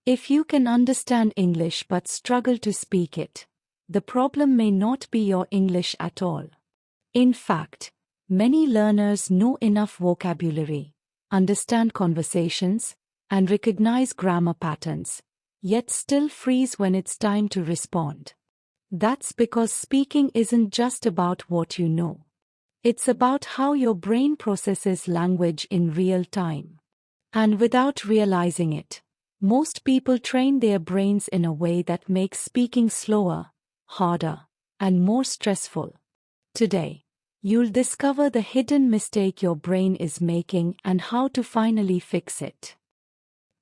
If you can understand English but struggle to speak it, the problem may not be your English at all. In fact, many learners know enough vocabulary, understand conversations, and recognize grammar patterns, yet still freeze when it's time to respond. That's because speaking isn't just about what you know. It's about how your brain processes language in real time. And without realizing it, most people train their brains in a way that makes speaking slower, harder, and more stressful. Today, you'll discover the hidden mistake your brain is making and how to finally fix it.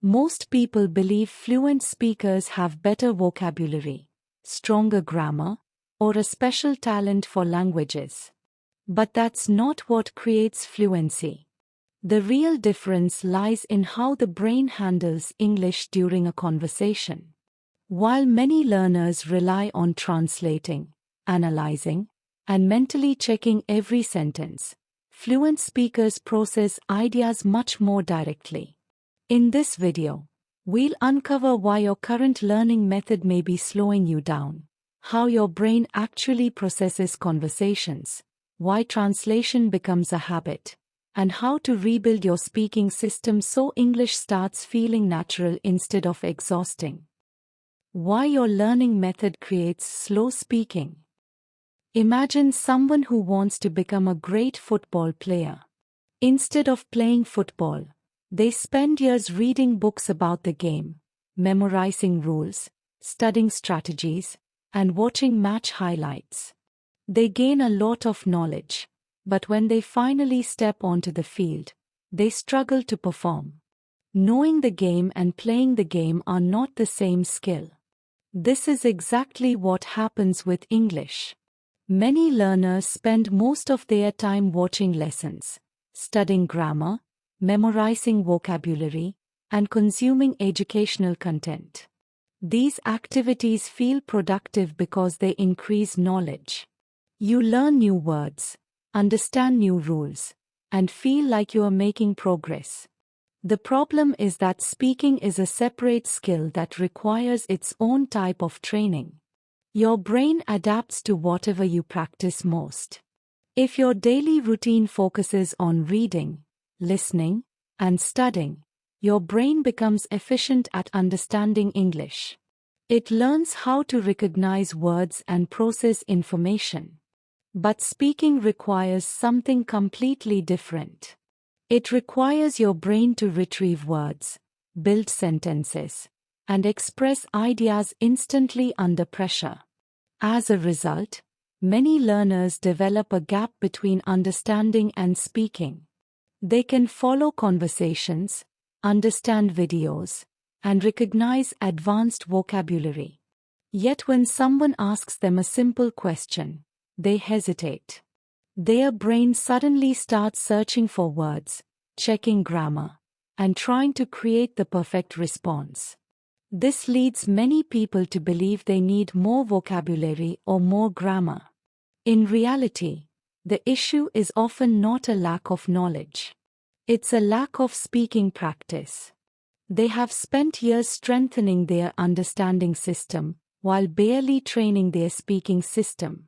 Most people believe fluent speakers have better vocabulary, stronger grammar, or a special talent for languages. But that's not what creates fluency. The real difference lies in how the brain handles English during a conversation. While many learners rely on translating, analyzing, and mentally checking every sentence, fluent speakers process ideas much more directly. In this video, we'll uncover why your current learning method may be slowing you down, how your brain actually processes conversations, why translation becomes a habit, and how to rebuild your speaking system so English starts feeling natural instead of exhausting. Why your learning method creates slow speaking. Imagine someone who wants to become a great football player. Instead of playing football, they spend years reading books about the game, memorizing rules, studying strategies, and watching match highlights. They gain a lot of knowledge, but when they finally step onto the field, they struggle to perform. Knowing the game and playing the game are not the same skill. This is exactly what happens with English. Many learners spend most of their time watching lessons, studying grammar, memorizing vocabulary, and consuming educational content. These activities feel productive because they increase knowledge. You learn new words, understand new rules, and feel like you are making progress. The problem is that speaking is a separate skill that requires its own type of training. Your brain adapts to whatever you practice most. If your daily routine focuses on reading, listening, and studying, your brain becomes efficient at understanding English. It learns how to recognize words and process information. But speaking requires something completely different. It requires your brain to retrieve words, build sentences, and express ideas instantly under pressure. As a result, many learners develop a gap between understanding and speaking. They can follow conversations, understand videos, and recognize advanced vocabulary. Yet when someone asks them a simple question, they hesitate. Their brain suddenly starts searching for words, checking grammar, and trying to create the perfect response. This leads many people to believe they need more vocabulary or more grammar. In reality, the issue is often not a lack of knowledge. It's a lack of speaking practice. They have spent years strengthening their understanding system while barely training their speaking system.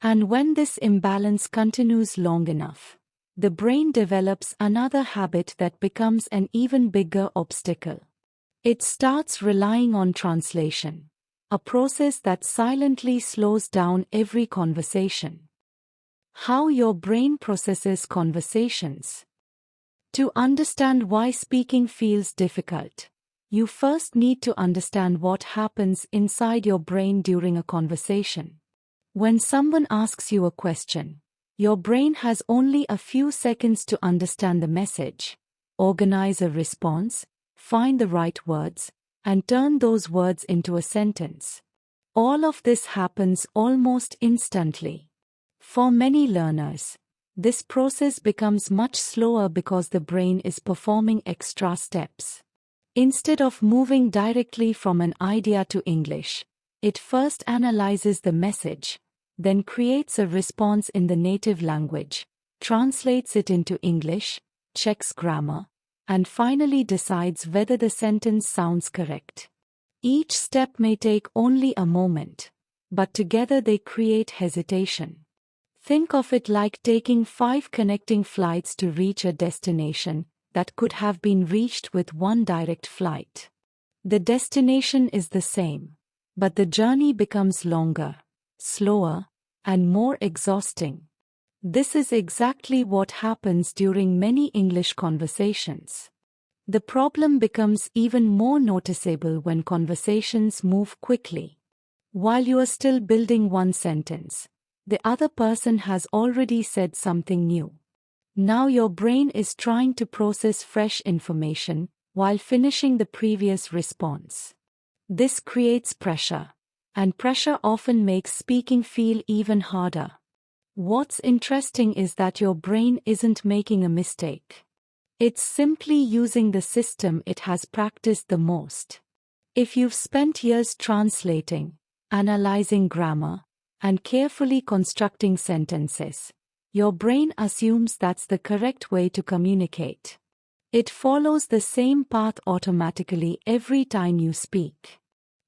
And when this imbalance continues long enough, the brain develops another habit that becomes an even bigger obstacle. It starts relying on translation, a process that silently slows down every conversation. How your brain processes conversations. To understand why speaking feels difficult, you first need to understand what happens inside your brain during a conversation. When someone asks you a question, your brain has only a few seconds to understand the message, organize a response, find the right words, and turn those words into a sentence. All of this happens almost instantly. For many learners, this process becomes much slower because the brain is performing extra steps. Instead of moving directly from an idea to English, it first analyzes the message, then creates a response in the native language, translates it into English, checks grammar, and finally decides whether the sentence sounds correct. Each step may take only a moment, but together they create hesitation. Think of it like taking 5 connecting flights to reach a destination that could have been reached with one direct flight. The destination is the same, but the journey becomes longer, slower, and more exhausting. This is exactly what happens during many English conversations. The problem becomes even more noticeable when conversations move quickly. While you are still building one sentence, the other person has already said something new. Now your brain is trying to process fresh information while finishing the previous response. This creates pressure, and pressure often makes speaking feel even harder. What's interesting is that your brain isn't making a mistake. It's simply using the system it has practiced the most. If you've spent years translating, analyzing grammar, and carefully constructing sentences, your brain assumes that's the correct way to communicate. It follows the same path automatically every time you speak.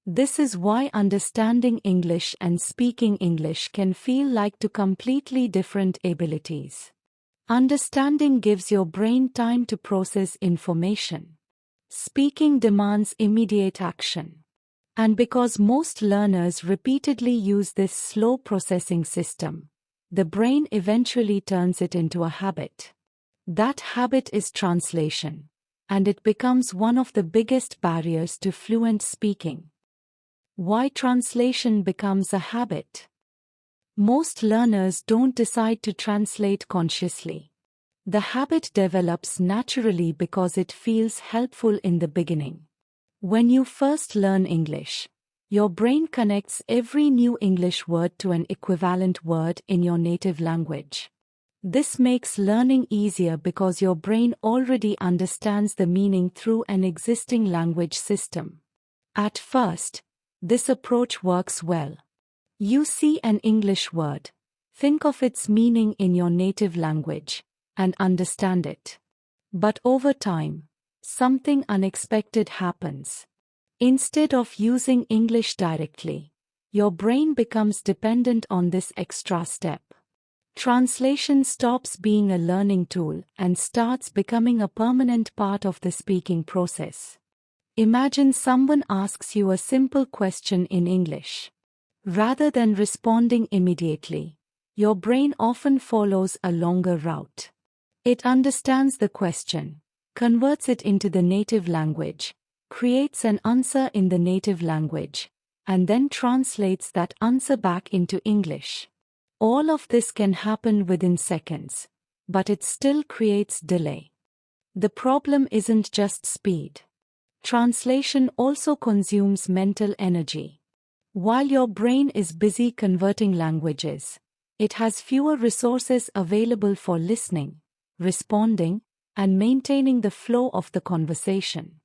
This is why understanding English and speaking English can feel like two completely different abilities. Understanding gives your brain time to process information. Speaking demands immediate action. And because most learners repeatedly use this slow processing system, the brain eventually turns it into a habit. That habit is translation, and it becomes one of the biggest barriers to fluent speaking. Why translation becomes a habit? Most learners don't decide to translate consciously. The habit develops naturally because it feels helpful in the beginning. When you first learn English, your brain connects every new English word to an equivalent word in your native language. This makes learning easier because your brain already understands the meaning through an existing language system. At first, this approach works well. You see an English word, think of its meaning in your native language, and understand it. But over time, something unexpected happens. Instead of using English directly, your brain becomes dependent on this extra step. Translation stops being a learning tool and starts becoming a permanent part of the speaking process. Imagine someone asks you a simple question in English. Rather than responding immediately, your brain often follows a longer route. It understands the question, converts it into the native language, creates an answer in the native language, and then translates that answer back into English. All of this can happen within seconds, but it still creates delay. The problem isn't just speed. Translation also consumes mental energy. While your brain is busy converting languages, it has fewer resources available for listening, responding, and maintaining the flow of the conversation.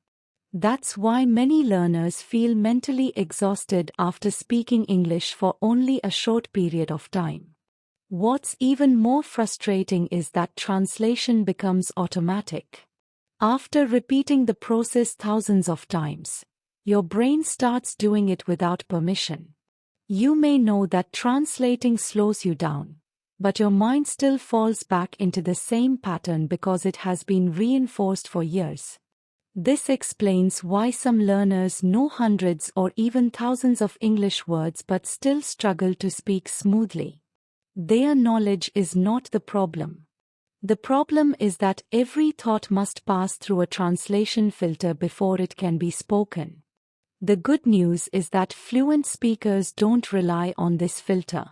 That's why many learners feel mentally exhausted after speaking English for only a short period of time. What's even more frustrating is that translation becomes automatic. After repeating the process thousands of times, your brain starts doing it without permission. You may know that translating slows you down, but your mind still falls back into the same pattern because it has been reinforced for years. This explains why some learners know hundreds or even thousands of English words but still struggle to speak smoothly. Their knowledge is not the problem. The problem is that every thought must pass through a translation filter before it can be spoken. The good news is that fluent speakers don't rely on this filter.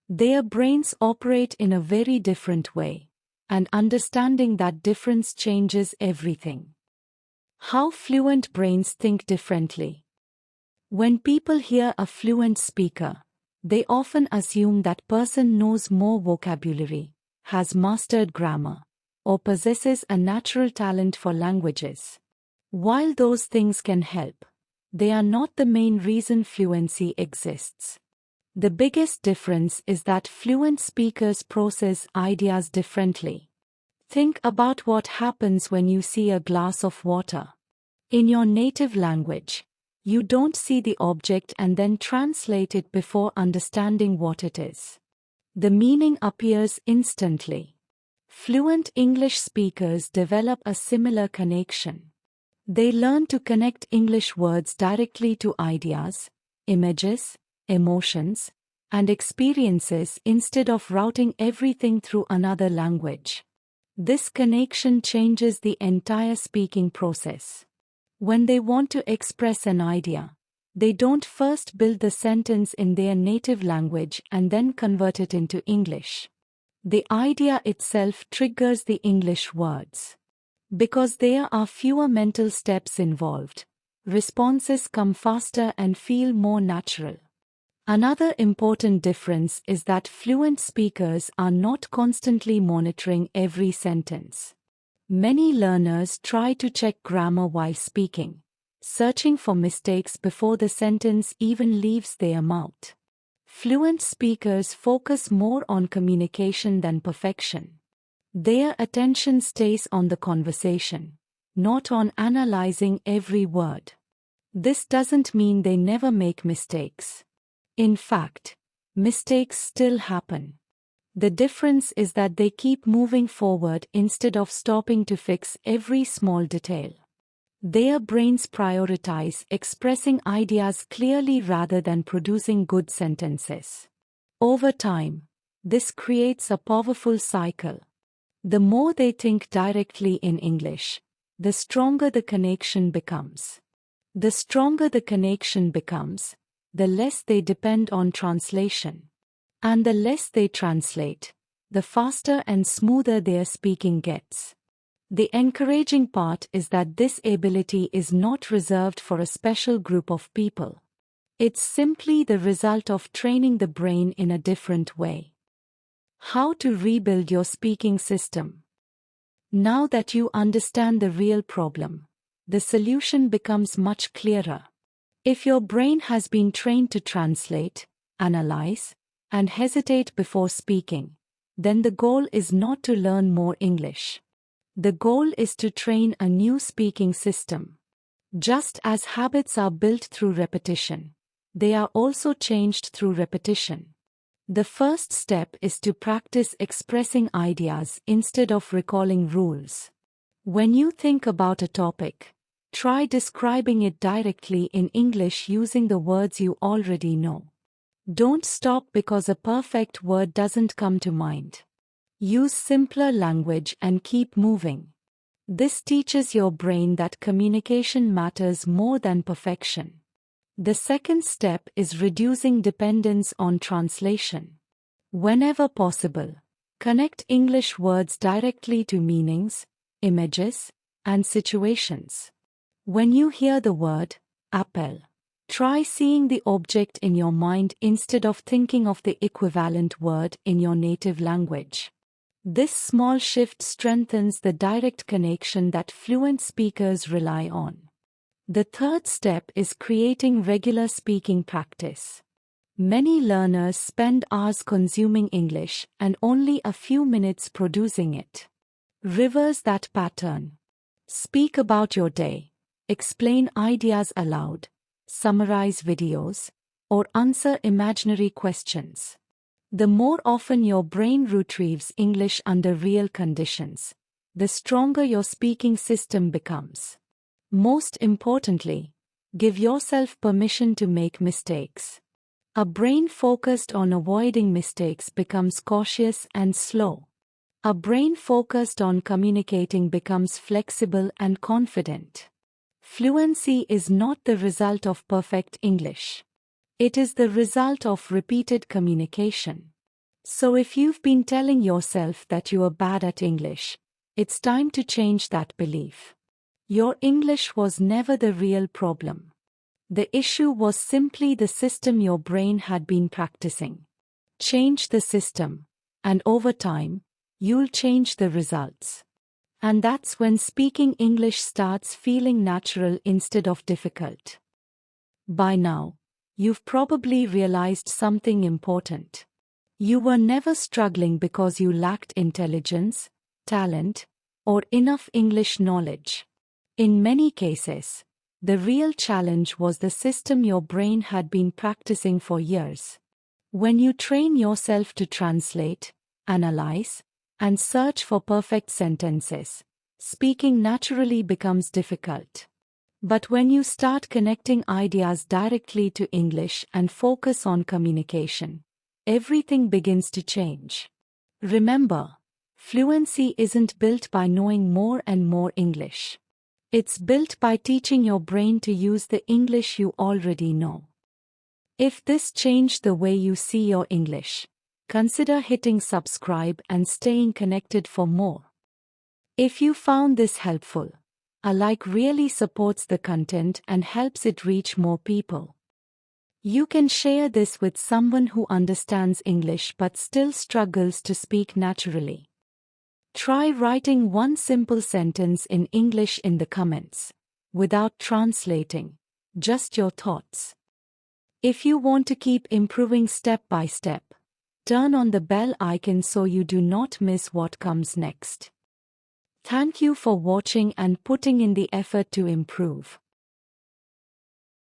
Their brains operate in a very different way, and understanding that difference changes everything. How fluent brains think differently. When people hear a fluent speaker, they often assume that person knows more vocabulary, has mastered grammar, or possesses a natural talent for languages. While those things can help, they are not the main reason fluency exists. The biggest difference is that fluent speakers process ideas differently. Think about what happens when you see a glass of water. In your native language, You don't see the object and then translate it before understanding what it is. The meaning appears instantly. Fluent English speakers develop a similar connection. They learn to connect English words directly to ideas, images, emotions, and experiences instead of routing everything through another language. This connection changes the entire speaking process. When they want to express an idea, they don't first build the sentence in their native language and then convert it into English. The idea itself triggers the English words. Because there are fewer mental steps involved, responses come faster and feel more natural. Another important difference is that fluent speakers are not constantly monitoring every sentence. Many learners try to check grammar while speaking, searching for mistakes before the sentence even leaves their mouth. Fluent speakers focus more on communication than perfection. Their attention stays on the conversation, not on analyzing every word. This doesn't mean they never make mistakes. In fact, mistakes still happen. The difference is that they keep moving forward instead of stopping to fix every small detail. Their brains prioritize expressing ideas clearly rather than producing good sentences. Over time, this creates a powerful cycle. The more they think directly in English, the stronger the connection becomes. The stronger the connection becomes, the less they depend on translation. And the less they translate, the faster and smoother their speaking gets. The encouraging part is that this ability is not reserved for a special group of people. It's simply the result of training the brain in a different way. How to rebuild your speaking system. Now that you understand the real problem, the solution becomes much clearer. If your brain has been trained to translate, analyze, and hesitate before speaking, then the goal is not to learn more English. The goal is to train a new speaking system. Just as habits are built through repetition, they are also changed through repetition. The first step is to practice expressing ideas instead of recalling rules. When you think about a topic, try describing it directly in English using the words you already know. Don't stop because a perfect word doesn't come to mind. Use simpler language and keep moving. This teaches your brain that communication matters more than perfection. The second step is reducing dependence on translation. Whenever possible, connect English words directly to meanings, images, and situations. When you hear the word apple, try seeing the object in your mind instead of thinking of the equivalent word in your native language. This small shift strengthens the direct connection that fluent speakers rely on. The third step is creating regular speaking practice. Many learners spend hours consuming English and only a few minutes producing it. Reverse that pattern. Speak about your day, explain ideas aloud, summarize videos, or answer imaginary questions. The more often your brain retrieves English under real conditions, the stronger your speaking system becomes. Most importantly, give yourself permission to make mistakes. A brain focused on avoiding mistakes becomes cautious and slow. A brain focused on communicating becomes flexible and confident. Fluency is not the result of perfect English. It is the result of repeated communication. So if you've been telling yourself that you are bad at English, it's time to change that belief. Your English was never the real problem. The issue was simply the system your brain had been practicing. Change the system, and over time, you'll change the results. And that's when speaking English starts feeling natural instead of difficult. By now, you've probably realized something important. You were never struggling because you lacked intelligence, talent, or enough English knowledge. In many cases, The real challenge was the system your brain had been practicing for years. When you train yourself to translate, analyze, and search for perfect sentences, speaking naturally becomes difficult. But when you start connecting ideas directly to English and focus on communication, everything begins to change. Remember, fluency isn't built by knowing more and more English. It's built by teaching your brain to use the English you already know. If this changed the way you see your English, consider hitting subscribe and staying connected for more. If you found this helpful, a like really supports the content and helps it reach more people. You can share this with someone who understands English but still struggles to speak naturally. Try writing one simple sentence in English in the comments, without translating, just your thoughts. If you want to keep improving step by step, turn on the bell icon so you do not miss what comes next. Thank you for watching and putting in the effort to improve.